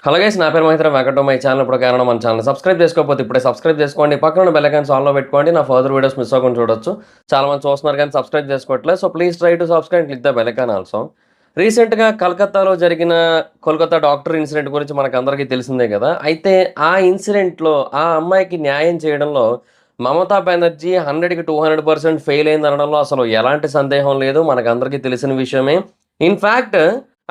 Hello guys, నా పేరు Mahendra. Welcome to my channel. ఇప్పుడు కారణం మన ఛానల్ సబ్స్క్రైబ్ చేసుకోకపోతే ఇప్పుడే సబ్స్క్రైబ్ చేసుకోండి. పక్కన ఉన్న బెల్ ఐకాన్స్ ఆన్లో పెట్టుకోండి. నా ఫర్దర్ వీడియోస్ మిస్ అవ్వకుండా చూడొచ్చు. చాలా మంది చూస్తున్నారు కానీ సబ్స్క్రైబ్ చేసుకోవట్లేదు. So please try to subscribe, click the bell icon also. రీసెంట్గా కలకత్తాలో జరిగిన కోల్కతా డాక్టర్ ఇన్సిడెంట్ గురించి మనకు అందరికీ తెలిసిందే కదా. అయితే ఆ ఇన్సిడెంట్లో ఆ అమ్మాయికి న్యాయం చేయడంలో మమతా బెనర్జీ 100కి 200% ఫెయిల్ అయింది అనడంలో అసలు ఎలాంటి సందేహం లేదు. మనకందరికీ తెలిసిన విషయమే. ఇన్ఫ్యాక్ట్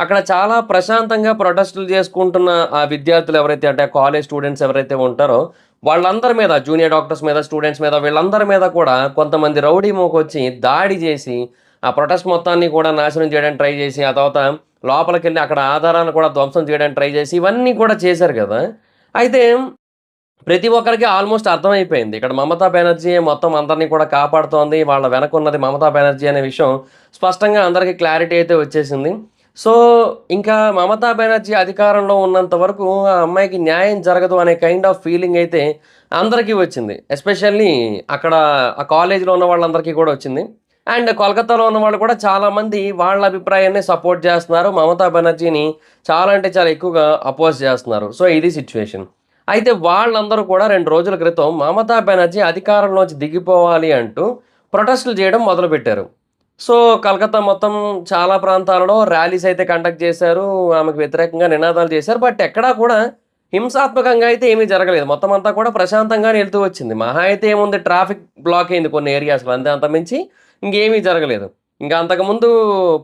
అక్కడ చాలా ప్రశాంతంగా ప్రొటెస్టులు చేసుకుంటున్న ఆ విద్యార్థులు ఎవరైతే, అంటే కాలేజ్ స్టూడెంట్స్ ఎవరైతే ఉంటారో వాళ్ళందరి మీద, జూనియర్ డాక్టర్స్ మీద, స్టూడెంట్స్ మీద, వీళ్ళందరి మీద కూడా కొంతమంది రౌడీ మోకొచ్చి దాడి చేసి ఆ ప్రొటెస్ట్ మొత్తాన్ని కూడా నాశనం చేయడానికి ట్రై చేసి, ఆ తర్వాత లోపలికెళ్ళి అక్కడ ఆధారాలను కూడా ధ్వంసం చేయడానికి ట్రై చేసి ఇవన్నీ కూడా చేశారు కదా. అయితే ప్రతి ఒక్కరికి ఆల్మోస్ట్ అర్థమైపోయింది. ఇక్కడ మమతా బెనర్జీ మొత్తం అందరిని కూడా కాపాడుతోంది. వాళ్ళ వెనకున్నది మమతా బెనర్జీ అనే విషయం స్పష్టంగా అందరికీ క్లారిటీ అయితే వచ్చేసింది. సో, ఇంకా మమతా బెనర్జీ అధికారంలో ఉన్నంత వరకు ఆ అమ్మాయికి న్యాయం జరగదు అనే కైండ్ ఆఫ్ ఫీలింగ్ అయితే అందరికీ వచ్చింది. ఎస్పెషల్లీ అక్కడ ఆ కాలేజీలో ఉన్న వాళ్ళందరికీ కూడా వచ్చింది. అండ్ కోల్కతాలో ఉన్న వాళ్ళు కూడా చాలామంది వాళ్ళ అభిప్రాయాన్ని సపోర్ట్ చేస్తున్నారు. మమతా బెనర్జీని చాలా అంటే చాలా ఎక్కువగా అపోజ్ చేస్తున్నారు. సో, ఇది సిట్యుయేషన్. అయితే వాళ్ళందరూ కూడా 2 రోజుల క్రితం మమతా బెనర్జీ అధికారంలోంచి దిగిపోవాలి అంటూ ప్రొటెస్టులు చేయడం మొదలుపెట్టారు. సో, కలకత్తా మొత్తం చాలా ప్రాంతాలలో ర్యాలీస్ అయితే కండక్ట్ చేశారు. ఆమెకు వ్యతిరేకంగా నినాదాలు చేశారు. బట్ ఎక్కడా కూడా హింసాత్మకంగా అయితే ఏమీ జరగలేదు. మొత్తం అంతా కూడా ప్రశాంతంగానే వెళ్తూ వచ్చింది. మహా అయితే ఏముంది, ట్రాఫిక్ బ్లాక్ అయింది కొన్ని ఏరియాస్‌లో, అంతే. అంతకుమించి ఇంకేమీ జరగలేదు. ఇంకా అంతకుముందు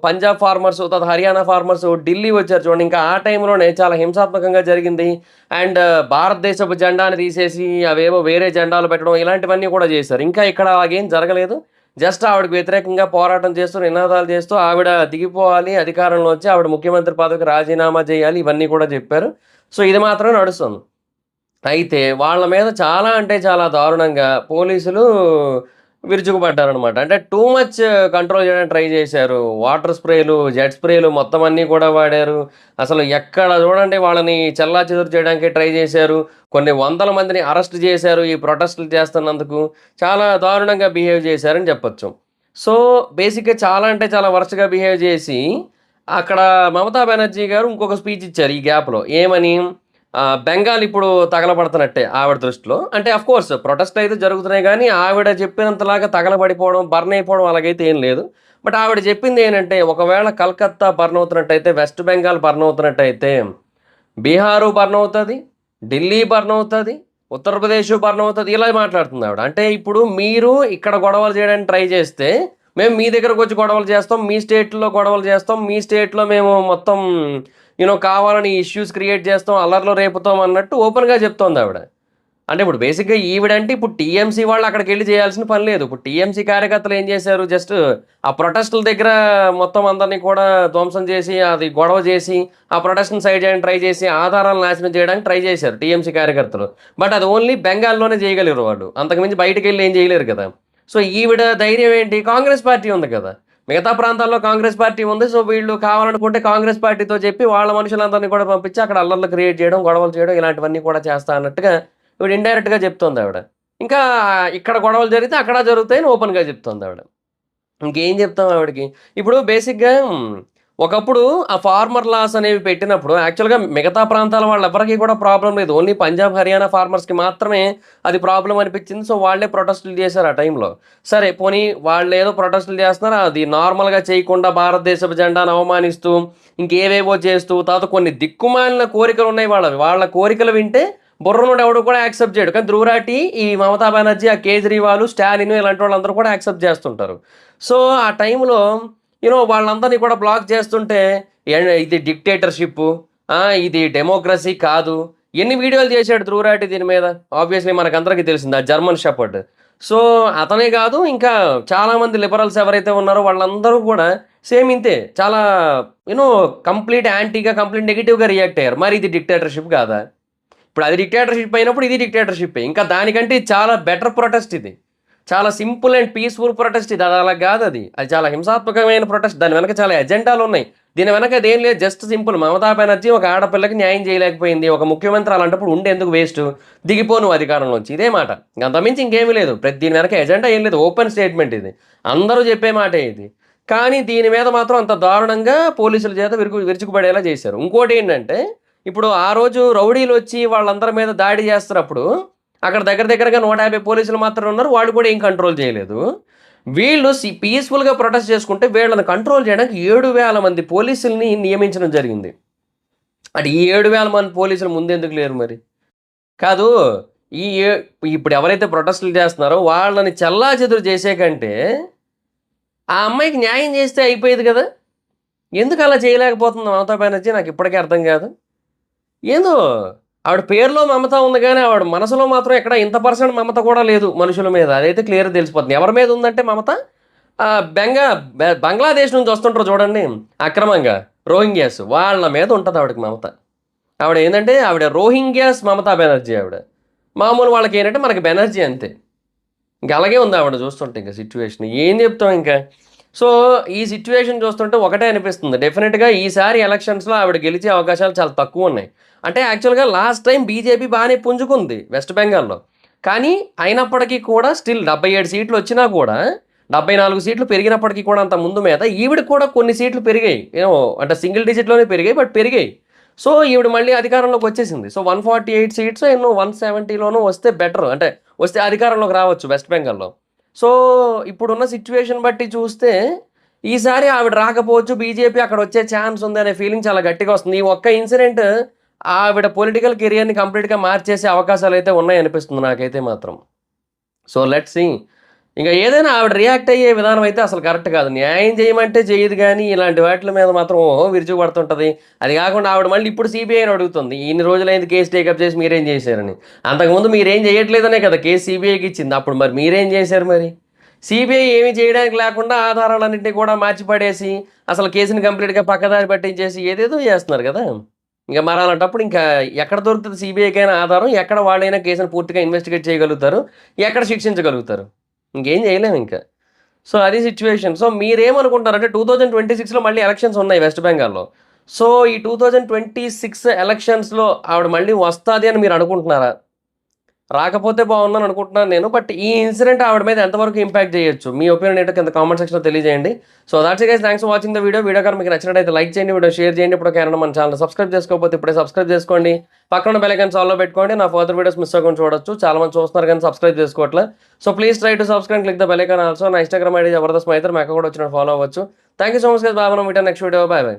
పంజాబ్ ఫార్మర్స్, తర్వాత హర్యానా ఫార్మర్స్ ఢిల్లీ వచ్చారు చూడండి. ఇంకా ఆ టైంలోనే చాలా హింసాత్మకంగా జరిగింది. అండ్ భారతదేశపు జెండాని తీసేసి అవేవో వేరే జెండాలు పెట్టడం, ఇలాంటివన్నీ కూడా చేశారు. ఇంకా ఇక్కడ అలాగేం జరగలేదు. జస్ట్ ఆవిడకి వ్యతిరేకంగా పోరాటం చేస్తూ, నినాదాలు చేస్తూ ఆవిడ దిగిపోవాలి అధికారంలోంచి, ఆవిడ ముఖ్యమంత్రి పదవికి రాజీనామా చేయాలి, ఇవన్నీ కూడా చెప్పారు. సో, ఇది మాత్రమే నడుస్తుంది. అయితే వాళ్ళ మీద చాలా అంటే చాలా దారుణంగా పోలీసులు విరుచుకుపడ్డారనమాట. అంటే టూ మచ్ కంట్రోల్ చేయడానికి ట్రై చేశారు. వాటర్ స్ప్రేలు, జెట్ స్ప్రేలు మొత్తం అన్నీ కూడా వాడారు. అసలు ఎక్కడ చూడండి వాళ్ళని చెల్లాచెదురు చేయడానికే ట్రై చేశారు. కొన్ని వందల మందిని అరెస్ట్ చేశారు ఈ ప్రొటెస్టులు చేస్తున్నందుకు. చాలా దారుణంగా బిహేవ్ చేశారని చెప్పొచ్చు. సో, బేసిక్‌గా చాలా అంటే చాలా వరస్ట్‌గా బిహేవ్ చేసి, అక్కడ మమతా బెనర్జీ గారు ఇంకొక స్పీచ్ ఇచ్చారు ఈ గ్యాప్‌లో. ఏమని? బెంగాల్ ఇప్పుడు తగలబడుతున్నట్టే ఆవిడ దృష్టిలో. అంటే ఆఫ్‌కోర్స్ ప్రొటెస్ట్‌లయితే జరుగుతున్నాయి గానీ, ఆవిడ చెప్పినంతలాగా తగలబడిపోవడం, బర్న్ అయిపోవడం అలాగైతే ఏం లేదు. బట్ ఆవిడ చెప్పిందేంటంటే, ఒకవేళ కలకత్తా బర్న్ అవుతున్నట్టయితే, వెస్ట్ బెంగాల్ బర్న్ అవుతున్నట్టయితే, బీహారు బర్న్ అవుతది, ఢిల్లీ బర్న్ అవుతది, ఉత్తరప్రదేశ్ బర్న్ అవుతది. ఇలా మాట్లాడుతుందావిడ. అంటే ఇప్పుడు మీరు ఇక్కడ గొడవలు చేయడానికి ట్రై చేస్తే, మేము మీ దగ్గరకొచ్చి గొడవలు చేస్తాం, మీ స్టేట్‌లో గొడవలు చేస్తాం, మీ స్టేట్‌లో మేము మొత్తం కావాలని ఇష్యూస్ క్రియేట్ చేస్తాం, అల్లర్లు రేపుతాం అన్నట్టు ఓపెన్‌గా చెప్తోందావిడ. అంటే ఇప్పుడు బేసిక్‌గా ఈవిడంటే ఇప్పుడు టీఎంసీ వాళ్ళు అక్కడికెళ్లి చేయాల్సిన పని లేదు. ఇప్పుడు టీఎంసీ కార్యకర్తలు ఏం చేశారు, జస్ట్ ఆ ప్రొటెస్టుల దగ్గర మొత్తం అందరిని కూడా ధ్వంసం చేసి, అది గొడవ చేసి, ఆ ప్రొటెస్ట్‌ని సైడ్ చేయడానికి ట్రై చేసి, ఆధారాలు నాశనం చేయడానికి ట్రై చేశారు టీఎంసీ కార్యకర్తలు. బట్ అది ఓన్లీ బెంగాల్‌లోనే చేయగలిగారు వాళ్ళు. అంతకుమించి బయటికెళ్ళి ఏం చేయలేరు కదా. సో, ఈవిడ ధైర్యం ఏంటి, కాంగ్రెస్ పార్టీ ఉంది కదా. మిగతా ప్రాంతాల్లో కాంగ్రెస్ పార్టీ ఉంది. సో, వీళ్ళు కావాలనుకుంటే కాంగ్రెస్ పార్టీతో చెప్పి వాళ్ళ మనుషులందరిని కూడా పంపించి అక్కడ అల్లర్లు క్రియేట్ చేయడం, గొడవలు చేయడం, ఇలాంటివన్నీ కూడా చేస్తా అన్నట్టుగా ఈవిడ ఇండైరెక్ట్‌గా చెప్తోందావిడ. ఇంకా ఇక్కడ గొడవలు జరిగితే అక్కడ జరుగుతాయని ఓపెన్‌గా చెప్తోందావిడ. ఇంకేం చెప్తాం ఆవిడకి. ఇప్పుడు బేసిక్‌గా ఒకప్పుడు ఆ ఫార్మర్ లాస్ అనేవి పెట్టినప్పుడు యాక్చువల్‌గా మిగతా ప్రాంతాల వాళ్ళెవ్వరికీ కూడా ప్రాబ్లమ్ లేదు. ఓన్లీ పంజాబ్, హర్యానా ఫార్మర్స్‌కి మాత్రమే అది ప్రాబ్లమ్ అనిపించింది. సో, వాళ్ళే ప్రొటెస్టులు చేశారు ఆ టైంలో. సరే పోనీ వాళ్ళేదో ప్రొటెస్టులు చేస్తున్నారు. అది నార్మల్‌గా చేయకుండా భారతదేశపు జెండాను అవమానిస్తూ, ఇంకేవేవో చేస్తూ, తర్వాత కొన్ని దిక్కుమాలిన కోరికలున్నాయి వాళ్ళవి. వాళ్ళ కోరికలు వింటే బుర్రనోడు ఎవడు కూడా యాక్సెప్ట్ చేయడు. కానీ ధ్రువరాటి, ఈ మమతా బెనర్జీ, ఆ కేజ్రీవాల్, స్టాలిన్ ఇలాంటి వాళ్ళందరూ కూడా యాక్సెప్ట్ చేస్తుంటారు. సో, ఆ టైంలో వాళ్ళందరినీ కూడా బ్లాక్ చేస్తుంటే, ఇది డిక్టేటర్‌షిప్పు, ఇది డెమోక్రసీ కాదు. ఎన్ని వీడియోలు చేశాడు ధ్రువరాటి దీని మీద. ఆబ్వియస్‌లీ మనకందరికీ తెలిసింది. ఆ జర్మన్ షెపర్డ్. సో, అతనే కాదు, ఇంకా చాలామంది లిబరల్స్ ఎవరైతే ఉన్నారో వాళ్ళందరూ కూడా సేమ్ ఇంతే. చాలా యూ నో కంప్లీట్ యాంటీగా, కంప్లీట్ నెగెటివ్‌గా రియాక్ట్ అయ్యారు. మరి ఇది డిక్టేటర్‌షిప్ కాదా? ఇప్పుడు అది డిక్టేటర్‌షిప్ అయినప్పుడు ఇది డిక్టేటర్‌షిప్పే. ఇంకా దానికంటే ఇది చాలా బెటర్ ప్రొటెస్ట్ ఇది. చాలా సింపుల్ అండ్ పీస్‌ఫుల్ ప్రొటెస్ట్ ఇది. అది అలా గాదది. అది చాలా హింసాత్మకమైన ప్రొటెస్ట్. దాని వెనక చాలా ఎజెండాలున్నాయి. దీని వెనక అదేం లేదు. Just simple. మమతా బెనర్జీ ఒక ఆడపిల్లకి న్యాయం చేయలేకపోయింది. ఒక ముఖ్యమంత్రి అలాంటప్పుడు ఉండేందుకు వేస్టు. దిగిపో నువ్వు అధికారంలోంచి. ఇదే మాట. అంతకుమించి ఇంకేమీ లేదు. దీని వెనక ఎజెండా ఏం లేదు. ఓపెన్ స్టేట్‌మెంట్ ఇది. అందరూ చెప్పే మాటే ఇది. కానీ దీని మీద మాత్రం అంత దారుణంగా పోలీసుల చేత విరుచుకుపడేలా చేశారు. ఇంకోటేంటంటే, ఇప్పుడు ఆ రోజు రౌడీలు వచ్చి వాళ్ళందరి మీద దాడి చేస్తున్నప్పుడు అక్కడ దగ్గరగా 150 పోలీసులు మాత్రమే ఉన్నారు. వాళ్ళు కూడా ఏం కంట్రోల్ చేయలేదు. వీళ్ళు పీస్‌ఫుల్‌గా ప్రొటెస్ట్ చేసుకుంటే వీళ్ళని కంట్రోల్ చేయడానికి 7,000 మంది పోలీసుల్ని నియమించడం జరిగింది. అంటే ఈ 7,000 మంది పోలీసులు ముందెందుకు లేరు మరి? కాదు. ఈ ఏ ఇప్పుడు ఎవరైతే ప్రొటెస్టులు చేస్తున్నారో వాళ్ళని చెల్లాచెదురు చేసే కంటే, ఆ అమ్మాయికి న్యాయం చేస్తే అయిపోయేది గదా! ఎందుకలా చేయలేకపోతుంది మమతా బెనర్జీ నాకిప్పటికీ అర్థం గాదు. ఏందో ఆవిడ పేరులో మమత ఉంది గానీ, ఆవిడ మనసులో మాత్రం ఎక్కడ ఇంత పర్సెంట్ మమత కూడా లేదు మనుషుల మీద. అదైతే క్లియర్‌గా తెలిసిపోతుంది. ఎవరి మీద ఉందంటే మమత బంగ్లాదేశ్ నుంచి వస్తుంటారు చూడండి అక్రమంగా రోహింగ్యాస్ వాళ్ళ మీద ఉంటది ఆవిడకి మమత. ఆవిడ రోహింగ్యాస్ మమతా బెనర్జీ ఆవిడ. మామూలు వాళ్ళకేంటంటే మనకి బెనర్జీ అంతే. ఇంక అలాగే ఉంది ఆవిడ చూస్తుంటే ఇంక సిట్యుయేషన్. ఏం చెప్తాం ఇంకా? సో, ఈ సిట్యుయేషన్ చూస్తుంటే ఒకటే అనిపిస్తుంది. డెఫినిట్‌గా ఈసారి ఎలక్షన్స్‌లో ఆవిడ గెలిచే అవకాశాలు చాలా తక్కువున్నాయి. అంటే యాక్చువల్‌గా లాస్ట్ టైమ్ బీజేపీ బానే పుంజుకుంది వెస్ట్ బెంగాల్‌లో. కానీ అయినప్పటికీ కూడా స్టిల్ 77 సీట్లు వచ్చినా కూడా 74 సీట్లు పెరిగినప్పటికీ కూడా అంత ముందు మీద ఈవిడకి కూడా కొన్ని సీట్లు పెరిగాయి. అంటే సింగిల్ డిజిట్‌లోనే పెరిగాయి. బట్ పెరిగాయి. సో, ఈవిడ మళ్ళీ అధికారంలోకి వచ్చేసింది. సో, 148 సీట్సో ఎన్నో 170లోనో వస్తే బెటర్. అంటే వస్తే అధికారంలోకి రావచ్చు వెస్ట్ బెంగాల్‌లో. సో, ఇప్పుడున్న సిట్యుయేషన్ బట్టి చూస్తే, ఈసారి ఆవిడ రాకపోవచ్చు. బీజేపీ అక్కడొచ్చే ఛాన్స్ ఉందనే ఫీలింగ్ చాలా గట్టిగా వస్తుంది. ఈ ఒక్క ఇన్సిడెంట్ ఆవిడ పొలిటికల్ కెరియర్‌ని కంప్లీట్‌గా మార్చేసే అవకాశాలైతే ఉన్నాయనిపిస్తుంది నాకైతే మాత్రం. So, let's see. ఇంక ఏదైనా ఆవిడ రియాక్ట్ అయ్యే విధానం అయితే అసలు కరెక్ట్ కాదు. న్యాయం చేయమంటే చేయదు గానీ, ఇలాంటి వాటిల మీద మాత్రం విరుచుకుపడుతుంటది. అది కాకుండా ఆవిడ మళ్ళీ ఇప్పుడు సీబీఐని అడుగుతుంది. ఇన్ని రోజులైంది కేసు టేకప్ చేసి మీరేం చేశారని. అంతకుముందు మీరేం చేయట్లేదనే కదా కేసు సీబీఐకి ఇచ్చింది. అప్పుడు మరి మీరేం చేశారు మరి? సీబీఐ ఏమీ చేయడానికి లేకుండా ఆధారాలన్నింటినీ కూడా మార్చి పడేసి, అసలు కేసుని కంప్లీట్‌గా పక్కదారి పట్టించేసి ఏదేదో చేస్తున్నారు కదా! ఇంక మరి అలాంటప్పుడు ఇంకా ఎక్కడ దొరుకుతది సీబీఐకైనా ఆధారం? ఎక్కడ వాళ్ళైనా కేసుని పూర్తిగా ఇన్వెస్టిగేట్ చేయగలుగుతారు? ఎక్కడ శిక్షించగలుగుతారు? ఇంకేం చేయలేం ఇంక. సో, అది సిట్యుయేషన్. సో, మీరేమనుకుంటారంటే 2026లో మళ్ళీ ఎలక్షన్స్ ఉన్నాయి వెస్ట్ బెంగాల్‌లో. సో, ఈ 2026 ఎలక్షన్స్‌లో ఆవిడ మళ్ళీ వస్తాది అని మీరు అనుకుంటున్నారా? రాకపోతే బావుందని అనుకుంటున్నాను నేను. బట్ ఈ ఇన్సిడెంట్ ఆవిడ మీద ఎంతవరకు ఇంపాక్ట్ చేయొచ్చు? మీ ఒపీనియన్ ఏంటో కింద కామెంట్ సెక్షన్‌లో తెలియజేయండి. So, that's it guys. Thanks for watching the video. Video కనుక మీకు నచ్చినట్టయితే లైక్ చేయండి. వీడియో షేర్ చేయండి. ఇప్పటివరకు మన ఛానెల్‌ని సబ్స్క్రైబ్ చేసుకోకపోతే ఇప్పుడే సబ్స్క్రైబ్ చేసుకోండి. పక్కన బెల్ ఐకాన్ ఆల్‌లో పెట్టుకోండి. నా ఫర్దర్ వీడియోస్ మిస్ అవ్వకుండా చూడొచ్చు. చాలా మంది చూస్తున్నారు కానీ సబ్స్క్రైబ్ చేసుకోవట్లే. So, please try to subscribe and click the bell icon also. నా ఇన్‌స్టాగ్రామ్ ఐడీ జబర్దస్త్ మైత్రి. మీ అక్క కూడా వచ్చినట్టు ఫాలో అవ్వచ్చు. Thank you so much guys. Bye. మనం meet next video. Bye by.